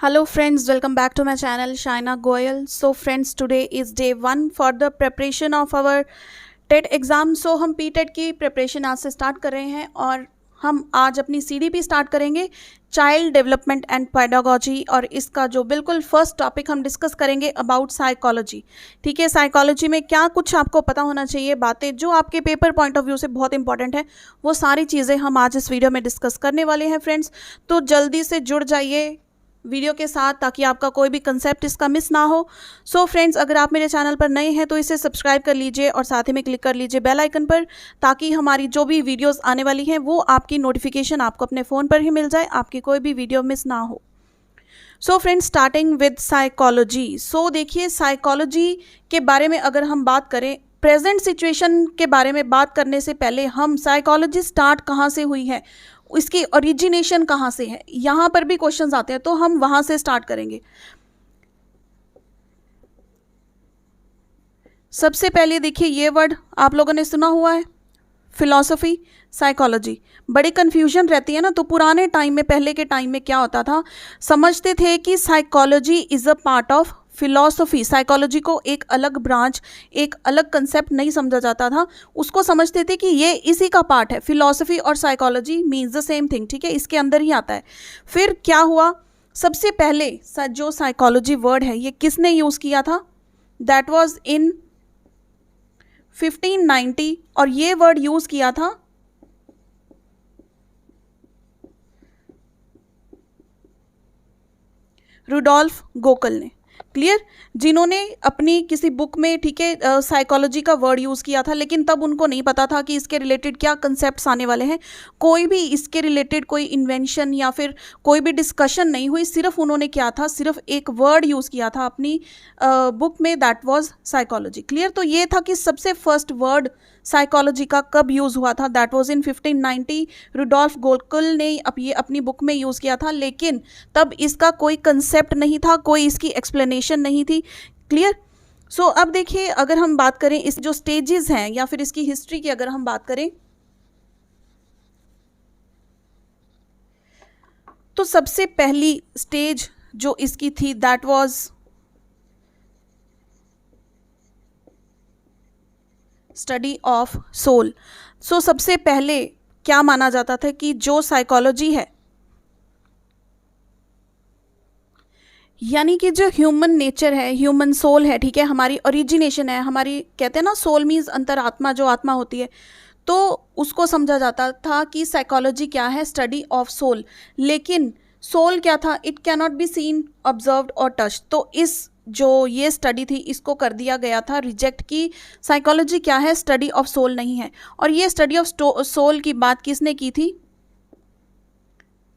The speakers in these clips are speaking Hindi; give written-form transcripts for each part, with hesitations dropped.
Hello friends, welcome back to my channel Shaina Goyal. So friends, today is day 1 for the preparation of our TET exam. So हम पीटेट की प्रिपरेशन आज से स्टार्ट कर रहे हैं और हम आज अपनी सीडीपी स्टार्ट करेंगे, चाइल्ड डेवलपमेंट एंड पेडागोजी. और इसका जो बिल्कुल फर्स्ट टॉपिक हम डिस्कस करेंगे अबाउट साइकोलॉजी. ठीक है, साइकोलॉजी में क्या कुछ आपको पता होना चाहिए, बातें जो आपके पेपर पॉइंट ऑफ व्यू से बहुत इंपॉर्टेंट है, वो सारी चीज़ें हम आज इस वीडियो में डिस्कस करने वाले हैं फ्रेंड्स. तो जल्दी से जुड़ जाइए वीडियो के साथ ताकि आपका कोई भी कंसेप्ट इसका मिस ना हो. सो फ्रेंड्स, अगर आप मेरे चैनल पर नए हैं तो इसे सब्सक्राइब कर लीजिए और साथ ही में क्लिक कर लीजिए बेल आइकन पर, ताकि हमारी जो भी वीडियोस आने वाली हैं वो आपकी नोटिफिकेशन आपको अपने फ़ोन पर ही मिल जाए, आपकी कोई भी वीडियो मिस ना हो. So friends, starting with psychology. So देखिए, साइकोलॉजी के बारे में अगर हम बात करें, प्रेजेंट सिचुएशन के बारे में बात करने से पहले हम साइकोलॉजी स्टार्ट कहाँ से हुई है, इसकी ओरिजिनेशन कहाँ से है, यहाँ पर भी क्वेश्चंस आते हैं, तो हम वहाँ से स्टार्ट करेंगे. सबसे पहले देखिए, ये वर्ड आप लोगों ने सुना हुआ है, फिलॉसफी, साइकोलॉजी. बड़ी कन्फ्यूजन रहती है ना. तो पुराने टाइम में, पहले के टाइम में क्या होता था, समझते थे कि psychology is a part of philosophy. Psychology को एक अलग ब्रांच, एक अलग कंसेप्ट नहीं समझा जाता था, उसको समझते थे कि ये इसी का पार्ट है. फिलॉसफी और psychology means the same thing. ठीक है, इसके अंदर ही आता है. फिर क्या हुआ, सबसे पहले जो साइकोलॉजी वर्ड है ये किसने यूज़ किया था, दैट वाज इन 1590. और ये वर्ड यूज़ किया था रुडोल्फ गोकल ने. क्लियर, जिन्होंने अपनी किसी बुक में, ठीक है, साइकोलॉजी का वर्ड यूज़ किया था, लेकिन तब उनको नहीं पता था कि इसके रिलेटेड क्या कंसेप्ट्स आने वाले हैं. कोई भी इसके रिलेटेड कोई इन्वेंशन या फिर कोई भी डिस्कशन नहीं हुई. सिर्फ उन्होंने क्या था, सिर्फ एक वर्ड यूज़ किया था अपनी बुक में, दैट वाज साइकोलॉजी. क्लियर, तो ये था कि सबसे फर्स्ट वर्ड साइकोलॉजी का कब यूज़ हुआ था, that was in 1590. Rudolf Goeckel ने ये अपनी बुक में यूज़ किया था, लेकिन तब इसका कोई कंसेप्ट नहीं था, कोई इसकी एक्सप्लेनेशन नहीं थी. क्लियर. सो अब देखिए, अगर हम बात करें इस जो स्टेजेस हैं या फिर इसकी हिस्ट्री की अगर हम बात करें, तो सबसे पहली स्टेज जो इसकी थी that was study of soul. So सबसे पहले क्या माना जाता था कि जो साइकोलॉजी है, यानी कि जो ह्यूमन नेचर है, ह्यूमन सोल है, ठीक है, हमारी ओरिजिनेशन है, हमारी कहते हैं ना, सोल मीन्स अंतरात्मा, जो आत्मा होती है, तो उसको समझा जाता था कि साइकोलॉजी क्या है, स्टडी ऑफ सोल. लेकिन सोल क्या था, it can not be seen, observed और टच. तो इस जो ये स्टडी थी, इसको कर दिया गया था रिजेक्ट, की साइकोलॉजी क्या है, स्टडी ऑफ सोल नहीं है. और ये स्टडी ऑफ सोल की बात किसने की थी,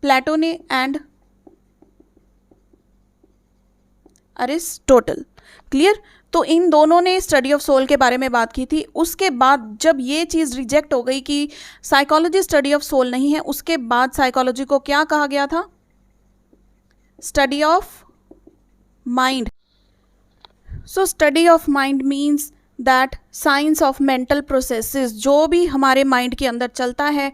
प्लेटो ने एंड अरिस्टोटल. क्लियर, तो इन दोनों ने स्टडी ऑफ सोल के बारे में बात की थी. उसके बाद जब ये चीज़ रिजेक्ट हो गई कि साइकोलॉजी स्टडी ऑफ सोल नहीं है, उसके बाद साइकोलॉजी को क्या कहा गया था, study of mind. So study of mind means that science of mental processes, जो भी हमारे माइंड के अंदर चलता है.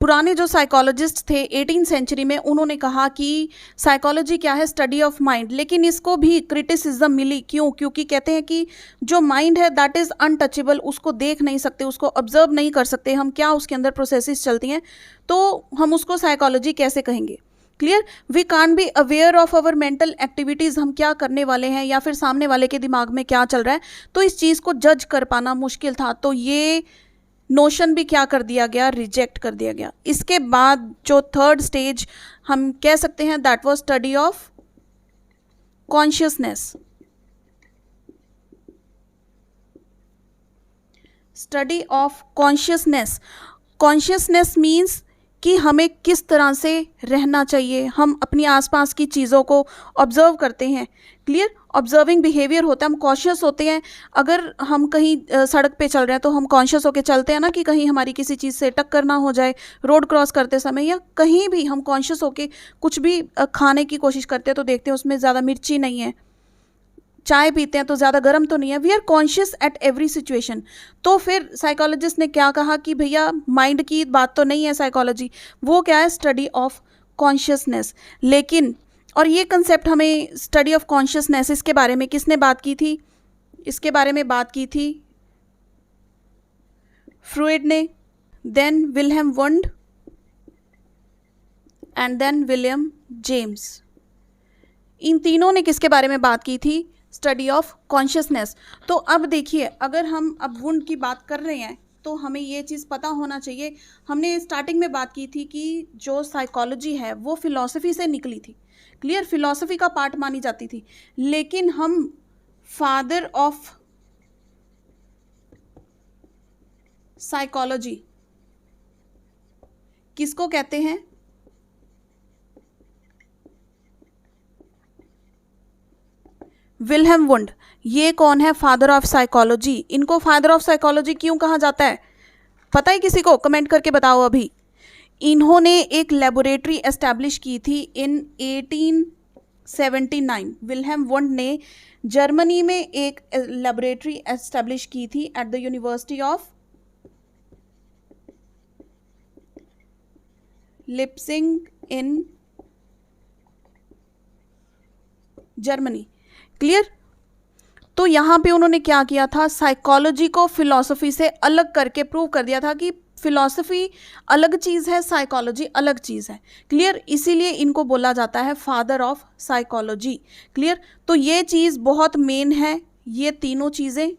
पुराने जो साइकोलॉजिस्ट थे 18th सेंचुरी में, उन्होंने कहा कि साइकोलॉजी क्या है, स्टडी ऑफ माइंड. लेकिन इसको भी क्रिटिसिज्म मिली. क्यों? क्योंकि कहते हैं कि जो माइंड है दैट इज़ अनटचेबल, उसको देख नहीं सकते, उसको ऑब्जर्व नहीं कर सकते हम, क्या उसके अंदर प्रोसेसेस चलती हैं, तो हम उसको साइकोलॉजी कैसे कहेंगे. Clear, we can't be aware of our mental activities, हम क्या करने वाले हैं या फिर सामने वाले के दिमाग में क्या चल रहा है, तो इस चीज़ को जज कर पाना मुश्किल था. तो ये नोशन भी क्या कर दिया गया, रिजेक्ट कर दिया गया. इसके बाद जो थर्ड स्टेज हम कह सकते हैं, that was study of consciousness. Study of consciousness. Consciousness means कि हमें किस तरह से रहना चाहिए, हम अपनी आसपास की चीज़ों को ऑब्जर्व करते हैं. क्लियर, ऑब्जर्विंग बिहेवियर होता है, हम कॉन्शियस होते हैं. अगर हम कहीं सड़क पे चल रहे हैं तो हम कॉन्शियस होकर चलते हैं ना, कि कहीं हमारी किसी चीज़ से टक्कर ना हो जाए, रोड क्रॉस करते समय या कहीं भी हम कॉन्शियस होकर कुछ भी खाने की कोशिश करते हैं तो देखते हैं उसमें ज़्यादा मिर्ची नहीं है, चाय पीते हैं तो ज़्यादा गर्म तो नहीं है. We are conscious at every situation. तो फिर साइकोलॉजिस्ट ने क्या कहा कि भैया माइंड की बात तो नहीं है साइकोलॉजी, वो क्या है, स्टडी ऑफ कॉन्शियसनेस. लेकिन और ये कंसेप्ट हमें स्टडी ऑफ कॉन्शियसनेस, इसके बारे में किसने बात की थी? इसके बारे में बात की थी फ्रूइड ने, then Wilhelm Wundt and then William James. इन तीनों ने किसके बारे में बात की थी? Study of consciousness. तो अब देखिए, अगर हम अब वुंड की बात कर रहे हैं तो हमें ये चीज़ पता होना चाहिए, हमने स्टार्टिंग में बात की थी कि जो साइकोलॉजी है वो फिलॉसफी से निकली थी, क्लियर, फिलॉसफी का पार्ट मानी जाती थी, लेकिन हम फादर ऑफ साइकोलॉजी किसको कहते हैं? Wilhelm wound. ये कौन है? Father of psychology. इनको फादर ऑफ साइकोलॉजी क्यों कहा जाता है? पता है किसी को? कमेंट करके बताओ अभी। इन्होंने एक लेबोरेटरी एस्टैब्लिश की थी इन 1879। विल्हेम वुंड ने जर्मनी में एक लेबोरेटरी एस्टैब्लिश की थी at the university of Leipzig in Germany, clear. तो यहाँ पे उन्होंने क्या किया था? साइकोलॉजी को फिलॉसफी से अलग करके प्रूव कर दिया था कि फिलॉसफी अलग चीज़ है, साइकोलॉजी अलग चीज़ है, क्लियर। इसीलिए इनको बोला जाता है फादर ऑफ साइकोलॉजी, क्लियर। तो ये चीज़ बहुत मेन है, ये तीनों चीज़ें,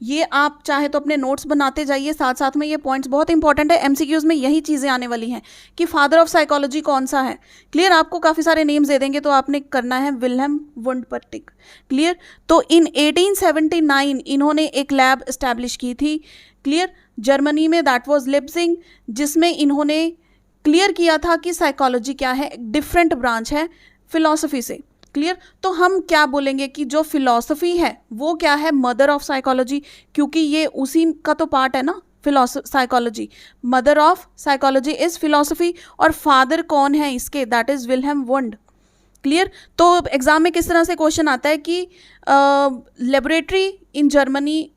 ये आप चाहे तो अपने नोट्स बनाते जाइए, साथ साथ में ये पॉइंट्स बहुत इंपॉर्टेंट है, एमसीक्यूज में यही चीज़ें आने वाली हैं कि फादर ऑफ साइकोलॉजी कौन सा है, क्लियर। आपको काफ़ी सारे नेम्स दे देंगे तो आपने करना है विल्हेम वुंड पर टिक, क्लियर। तो इन 1879 इन्होंने एक लैब इस्टेब्लिश की थी, क्लियर, जर्मनी में, दैट वाज लिप्सिंग, जिसमें इन्होंने क्लियर किया था कि साइकोलॉजी क्या है, एक डिफरेंट ब्रांच है फिलॉसफी से, क्लियर। तो हम क्या बोलेंगे कि जो फिलॉसफी है वो क्या है? मदर ऑफ साइकोलॉजी, क्योंकि ये उसी का तो पार्ट है ना, psychology. Mother of psychology is philosophy, और फादर कौन है इसके? That is Wilhelm wound, clear. तो एग्जाम में किस तरह से क्वेश्चन आता है कि लेबोरेटरी इन जर्मनी,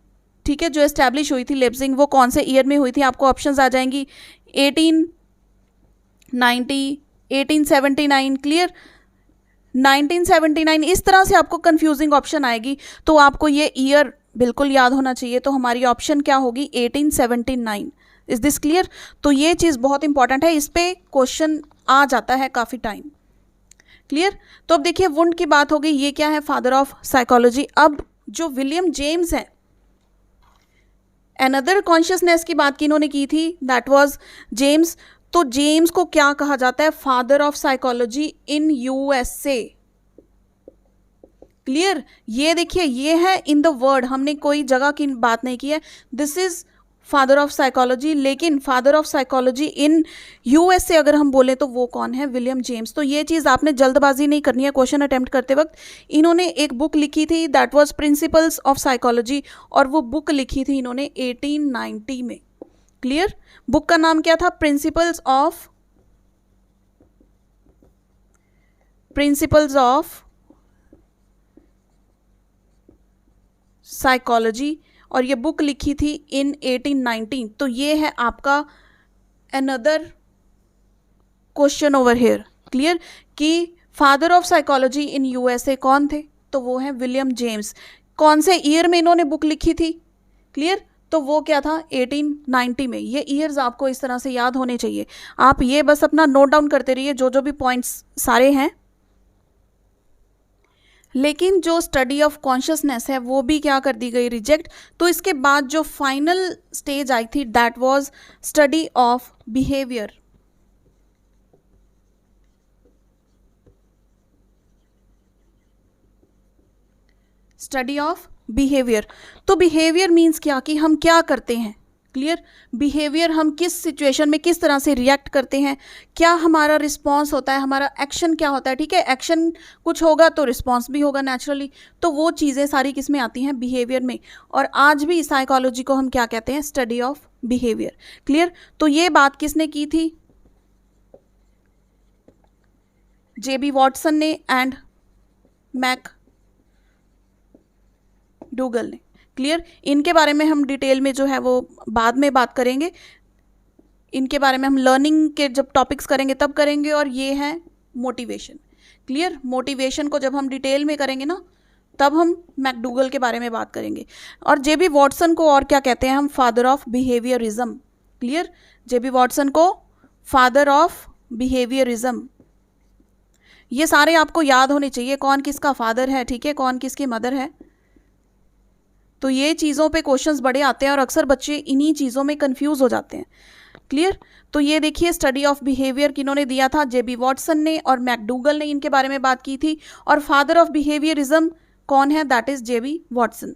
ठीक है, जो एस्टैब्लिश हुई थी लिप्सिंग, वो कौन से ईयर में हुई थी? आपको ऑप्शंस आ जाएंगी 1890, 1879, क्लियर, 1979। इस तरह से आपको कंफ्यूजिंग ऑप्शन आएगी, तो आपको ये ईयर बिल्कुल याद होना चाहिए। तो हमारी ऑप्शन क्या होगी? 1879। Is this clear? तो ये चीज़ बहुत इंपॉर्टेंट है, इस पे क्वेश्चन आ जाता है काफ़ी टाइम, क्लियर। तो अब देखिए, वुंड की बात हो गई, ये क्या है? Father of psychology. अब जो विलियम जेम्स है, अनदर कॉन्शियसनेस की बात इन्होंने की थी, दैट वाज जेम्स। तो जेम्स को क्या कहा जाता है? Father of psychology in USA, clear. ये देखिए, ये है इन द वर्ड, हमने कोई जगह की बात नहीं की है, this is father of psychology. लेकिन father of psychology in USA अगर हम बोले तो वो कौन है? William James. तो ये चीज़ आपने जल्दबाजी नहीं करनी है क्वेश्चन अटेम्प्ट करते वक्त। इन्होंने एक बुक लिखी थी, that was principles of psychology, और वो बुक लिखी थी इन्होंने 1890 में, क्लियर। बुक का नाम क्या था? प्रिंसिपल्स ऑफ साइकोलॉजी, और ये बुक लिखी थी इन 1819। तो ये है आपका another question over here, clear, कि father of psychology in USA कौन थे? तो वो है विलियम जेम्स। कौन से ईयर में इन्होंने बुक लिखी थी? क्लियर। तो वो क्या था? 1890 में। ये ईयर्स आपको इस तरह से याद होने चाहिए, आप ये बस अपना नोट डाउन करते रहिए जो जो भी पॉइंट्स सारे हैं। लेकिन जो स्टडी ऑफ कॉन्शियसनेस है वो भी क्या कर दी गई? रिजेक्ट। तो इसके बाद जो फाइनल स्टेज आई थी, that was study of behaviour. Study of behaviour. तो बिहेवियर मीन्स क्या? कि हम क्या करते हैं, क्लियर। बिहेवियर, हम किस सिचुएशन में किस तरह से रिएक्ट करते हैं, क्या हमारा रिस्पॉन्स होता है, हमारा एक्शन क्या होता है, ठीक है। एक्शन कुछ होगा तो रिस्पॉन्स भी होगा नेचुरली। तो वो चीज़ें सारी किस में आती हैं? बिहेवियर में। और आज भी साइकोलॉजी को हम क्या कहते हैं? Study of behaviour, clear. तो ये बात किसने की थी? जेबी वॉटसन ने एंड मैक डूगल ने, क्लियर। इनके बारे में हम डिटेल में जो है वो बाद में बात करेंगे, इनके बारे में हम लर्निंग के जब टॉपिक्स करेंगे तब करेंगे। और ये हैं मोटिवेशन। क्लियर, मोटिवेशन को जब हम डिटेल में करेंगे ना तब हम मैकडूगल के बारे में बात करेंगे। और जेबी वॉटसन को और क्या कहते हैं हम, father of behaviourism. Clear, J B Watson को फादर ऑफ बिहेवियरिज्म। ये सारे आपको याद होने चाहिए कौन किसका फादर है, ठीक है, कौन किसकी मदर है। तो ये चीज़ों पे क्वेश्चंस बड़े आते हैं और अक्सर बच्चे इन्हीं चीज़ों में कंफ्यूज हो जाते हैं। क्लियर, तो ये देखिए स्टडी ऑफ बिहेवियर किन्होंने दिया था, जेबी वॉटसन ने, और मैकडूगल ने इनके बारे में बात की थी। और फादर ऑफ बिहेवियरिज्म कौन है, that is J B Watson.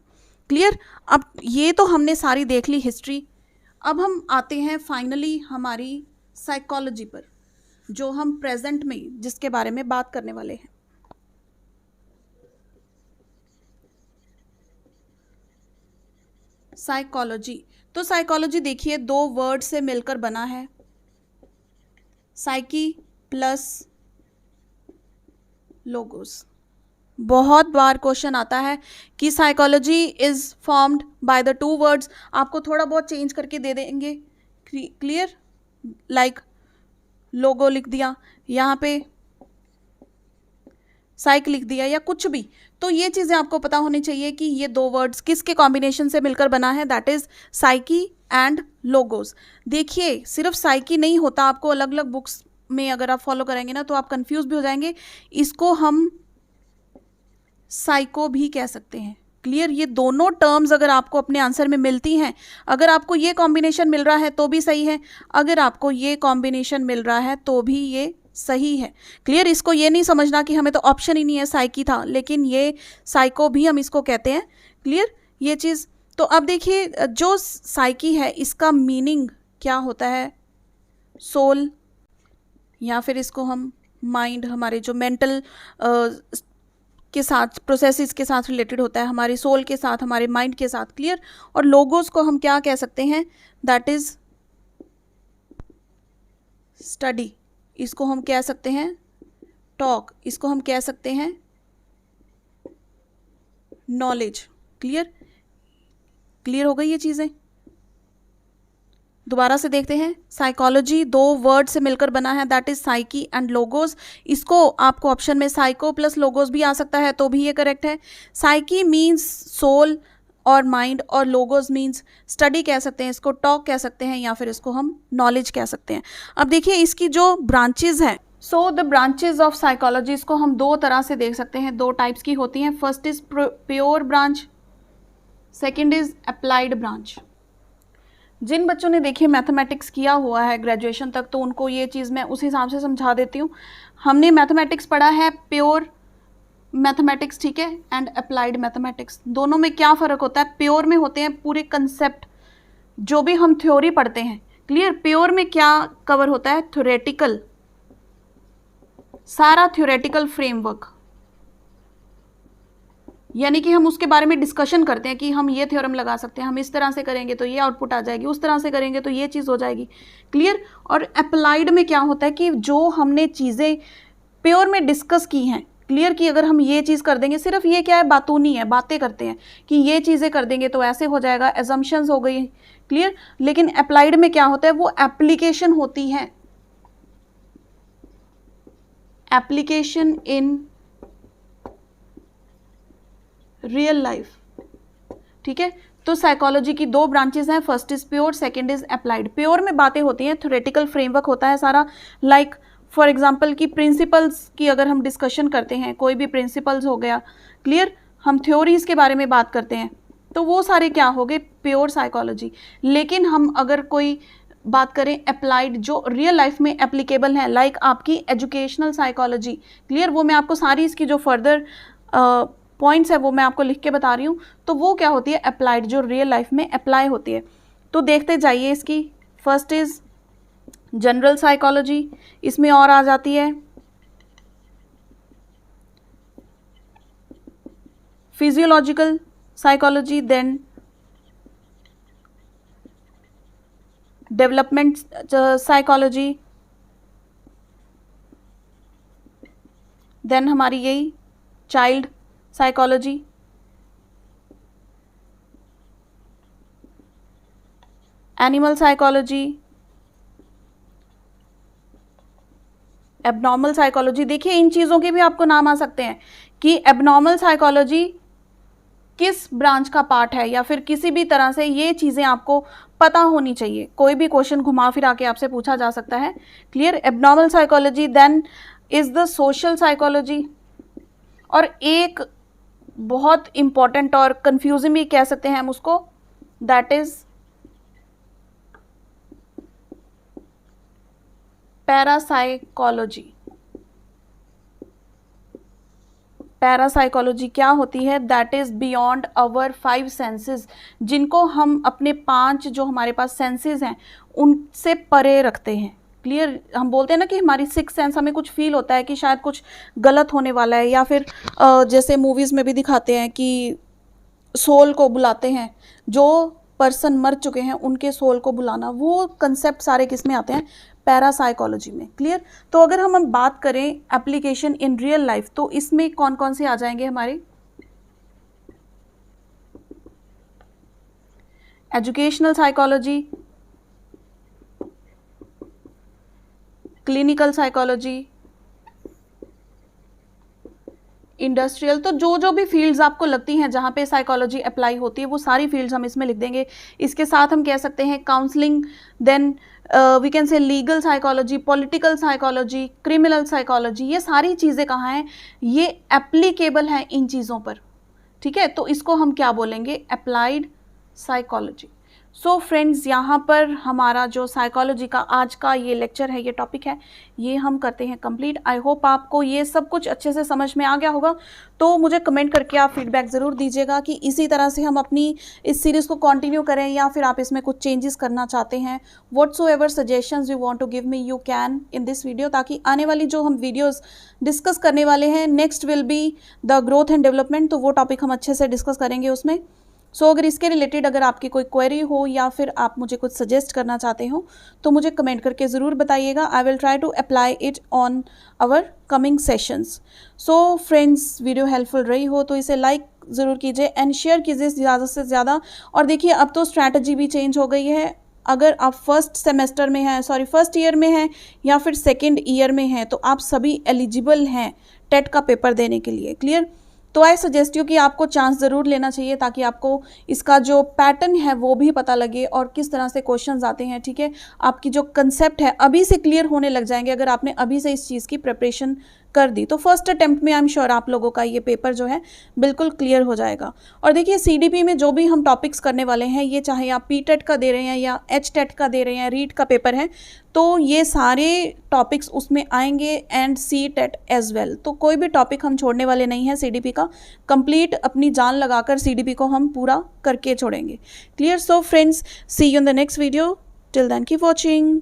Clear, अब ये तो हमने सारी देख ली हिस्ट्री। अब हम आते हैं फाइनली हमारी साइकोलॉजी पर, जो हम प्रेजेंट में जिसके बारे में बात करने वाले हैं। साइकोलॉजी, तो साइकोलॉजी देखिए दो वर्ड से मिलकर बना है, साइकी प्लस लोगोस। बहुत बार क्वेश्चन आता है कि psychology is formed by the two words, आपको थोड़ा बहुत चेंज करके दे देंगे। क्लियर, लाइक लोगो लिख दिया, यहाँ पे साइक लिख दिया या कुछ भी, तो ये चीज़ें आपको पता होनी चाहिए कि ये दो वर्ड्स किसके कॉम्बिनेशन से मिलकर बना है, that is psyche and logos. देखिए सिर्फ साइकी नहीं होता, आपको अलग अलग बुक्स में अगर आप फॉलो करेंगे ना तो आप कंफ्यूज भी हो जाएंगे। इसको हम साइको भी कह सकते हैं। क्लियर, ये दोनों टर्म्स अगर आपको अपने आंसर में मिलती हैं, अगर आपको ये कॉम्बिनेशन मिल रहा है तो भी सही है, अगर आपको ये कॉम्बिनेशन मिल रहा है तो भी ये सही है। क्लियर, इसको ये नहीं समझना कि हमें तो ऑप्शन ही नहीं है, साइकी था, लेकिन ये साइको भी हम इसको कहते हैं। क्लियर, ये चीज़। तो अब देखिए जो साइकी है इसका मीनिंग क्या होता है, सोल, या फिर इसको हम माइंड, हमारे जो मेंटल के साथ, प्रोसेसेस के साथ रिलेटेड होता है, हमारे सोल के साथ, हमारे माइंड के साथ। क्लियर, और लोगोस को हम क्या कह सकते हैं, दैट इज स्टडी, इसको हम कह सकते हैं टॉक, इसको हम कह सकते हैं नॉलेज। क्लियर, क्लियर हो गई ये चीज़ें। दोबारा से देखते हैं, साइकोलॉजी दो वर्ड से मिलकर बना है, that is psyche and logos. इसको आपको ऑप्शन में साइको प्लस लोगोस भी आ सकता है तो भी ये करेक्ट है। साइकी मीन्स सोल और माइंड, और लोगोस मीन्स स्टडी कह सकते हैं, इसको टॉक कह सकते हैं, या फिर इसको हम नॉलेज कह सकते हैं। अब देखिए इसकी जो ब्रांचेज हैं, so the branches of psychology, इसको हम दो तरह से देख सकते हैं, दो टाइप्स की होती हैं। First is pure branch, second is applied branch. जिन बच्चों ने देखिए मैथमेटिक्स किया हुआ है ग्रेजुएशन तक, तो उनको ये चीज़ मैं उस हिसाब से समझा देती हूँ। हमने मैथमेटिक्स पढ़ा है, प्योर मैथमेटिक्स, ठीक है, एंड अप्लाइड मैथमेटिक्स। दोनों में क्या फ़र्क होता है, प्योर में होते हैं पूरे कंसेप्ट, जो भी हम थ्योरी पढ़ते हैं। क्लियर, प्योर में क्या कवर होता है, थ्योरेटिकल, सारा थ्योरेटिकल फ्रेमवर्क, यानी कि हम उसके बारे में डिस्कशन करते हैं कि हम ये थ्योरम लगा सकते हैं, हम इस तरह से करेंगे तो ये आउटपुट आ जाएगी, उस तरह से करेंगे तो ये चीज़ हो जाएगी। क्लियर, और अप्लाइड में क्या होता है कि जो हमने चीज़ें प्योर में डिस्कस की हैं, क्लियर, कि अगर हम ये चीज़ कर देंगे, सिर्फ ये क्या है, बातूनी है, बातें करते हैं कि ये चीज़ें कर देंगे तो ऐसे हो जाएगा, एजम्पशंस हो गई। क्लियर, लेकिन अप्लाइड में क्या होता है, वो एप्लीकेशन होती है, एप्लीकेशन इन रियल लाइफ। ठीक है, तो साइकोलॉजी की दो ब्रांचेस हैं, first is pure, second is applied. Pure में बातें होती हैं, थ्योरेटिकल फ्रेमवर्क होता है सारा, लाइक फॉर एग्जांपल की प्रिंसिपल्स की अगर हम डिस्कशन करते हैं, कोई भी प्रिंसिपल्स हो गया, क्लियर, हम थ्योरीज के बारे में बात करते हैं, तो वो सारे क्या हो गए, प्योर साइकोलॉजी। लेकिन हम अगर कोई बात करें अप्लाइड, जो रियल लाइफ में एप्लीकेबल है, लाइक आपकी एजुकेशनल साइकोलॉजी, क्लियर, वो मैं आपको सारी इसकी जो फर्दर पॉइंट्स है वो मैं आपको लिख के बता रही हूँ, तो वो क्या होती है, अप्लाइड, जो रियल लाइफ में अप्लाई होती है। तो देखते जाइए इसकी। फर्स्ट इज जनरल साइकोलॉजी, इसमें और आ जाती है physiological psychology, then development psychology, then हमारी यही child psychology, animal psychology, abnormal psychology, देखिए इन चीज़ों के भी आपको नाम आ सकते हैं कि एबनॉर्मल साइकोलॉजी किस ब्रांच का पार्ट है, या फिर किसी भी तरह से ये चीज़ें आपको पता होनी चाहिए। कोई भी क्वेश्चन घुमा फिरा के आपसे पूछा जा सकता है। Clear? Abnormal psychology, then is the social psychology, और एक बहुत इंपॉर्टेंट और कंफ्यूजिंग भी कह सकते हैं हम उसको, दैट इज पैरासाइकोलॉजी। पैरासाइकोलॉजी क्या होती है? That is beyond our 5 senses, जिनको हम अपने 5 जो हमारे पास सेंसेस हैं उनसे परे रखते हैं। क्लियर? हम बोलते हैं ना कि हमारी 6 सेंस, हमें कुछ फील होता है कि शायद कुछ गलत होने वाला है, या फिर जैसे मूवीज़ में भी दिखाते हैं कि सोल को बुलाते हैं, जो पर्सन मर चुके हैं उनके सोल को बुलाना, वो कंसेप्ट सारे किस में आते हैं? पैरासाइकोलॉजी में। क्लियर? तो अगर हम बात करें एप्लीकेशन इन रियल लाइफ, तो इसमें कौन कौन से आ जाएंगे हमारे? Educational psychology, clinical psychology, industrial, तो जो भी फील्ड्स आपको लगती हैं जहाँ पे साइकोलॉजी अप्लाई होती है वो सारी फील्ड्स हम इसमें लिख देंगे। इसके साथ हम कह सकते हैं counselling, then we can say legal psychology, political psychology, criminal psychology, ये सारी चीज़ें कहाँ हैं? ये एप्लीकेबल हैं इन चीज़ों पर। ठीक है, तो इसको हम क्या बोलेंगे? Applied psychology. सो फ्रेंड्स, यहाँ पर हमारा जो साइकोलॉजी का आज का ये लेक्चर है, ये टॉपिक है, ये हम करते हैं कंप्लीट। आई होप आपको ये सब कुछ अच्छे से समझ में आ गया होगा। तो मुझे कमेंट करके आप फीडबैक ज़रूर दीजिएगा कि इसी तरह से हम अपनी इस सीरीज़ को कंटिन्यू करें, या फिर आप इसमें कुछ चेंजेस करना चाहते हैं। Whatsoever suggestions you want to give me, you can in this video, ताकि आने वाली जो हम वीडियोज़ डिस्कस करने वाले हैं, next will be the growth and development, तो वो टॉपिक हम अच्छे से डिस्कस करेंगे उसमें। सो अगर इसके रिलेटेड अगर आपकी कोई क्वेरी हो, या फिर आप मुझे कुछ सजेस्ट करना चाहते हो, तो मुझे कमेंट करके ज़रूर बताइएगा। I will try to apply it on our coming sessions. So friends, video helpful रही हो तो इसे लाइक ज़रूर कीजिए एंड शेयर कीजिए ज़्यादा से ज़्यादा। और देखिए, अब तो स्ट्रैटेजी भी चेंज हो गई है। अगर आप फर्स्ट ईयर में हैं या फिर सेकेंड ईयर में हैं, तो आप सभी एलिजिबल हैं टेट का पेपर देने के लिए। क्लियर? तो आई सजेस्ट यू कि आपको चांस ज़रूर लेना चाहिए, ताकि आपको इसका जो पैटर्न है वो भी पता लगे और किस तरह से क्वेश्चंस आते हैं। ठीक है, आपकी जो कंसेप्ट है अभी से क्लियर होने लग जाएंगे अगर आपने अभी से इस चीज़ की प्रिपरेशन कर दी। तो फर्स्ट अटेम्प्ट में आई एम श्योर आप लोगों का ये पेपर जो है बिल्कुल क्लियर हो जाएगा। और देखिए, सीडीपी में जो भी हम टॉपिक्स करने वाले हैं, ये चाहे आप पीटेट का दे रहे हैं या एचटेट का दे रहे हैं, रीट का पेपर है, तो ये सारे टॉपिक्स उसमें आएंगे एंड सीटेट एज वेल। तो कोई भी टॉपिक हम छोड़ने वाले नहीं हैं सीडीपी का। कंप्लीट अपनी जान लगाकर सीडीपी को हम पूरा करके छोड़ेंगे। Clear? So friends, see you in the next video. Till then keep watching.